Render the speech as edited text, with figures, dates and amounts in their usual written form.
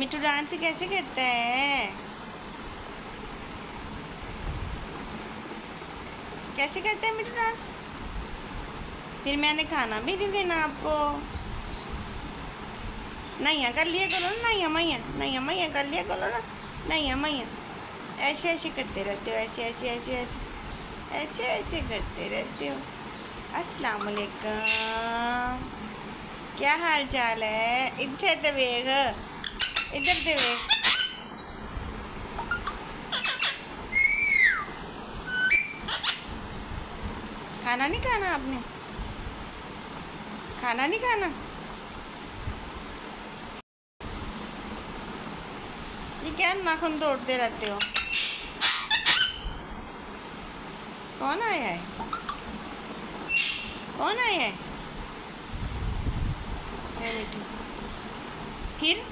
मिट्टू dance कैसे करता है? कैसे करता है मिट्टू डांस? फिर मैंने खाना भी नहीं देना आपको। नहीं कर लिया करो ना, नहीं मैया कर लिया करो ना, नहीं मैया ऐसे ऐसे करते रहते हो, ऐसे ऐसे ऐसे ऐसे ऐसे ऐसे करते रहते हो। अस्सलाम वालेकुम, क्या हाल चाल है? इधर तो वेख, इधर तो वेख। खाना नहीं खाना आपने? खाना नहीं खाना? ये क्या नाखून तोड़ते रहते हो? कौन आया है? कौन आया है? मिट्टू फिर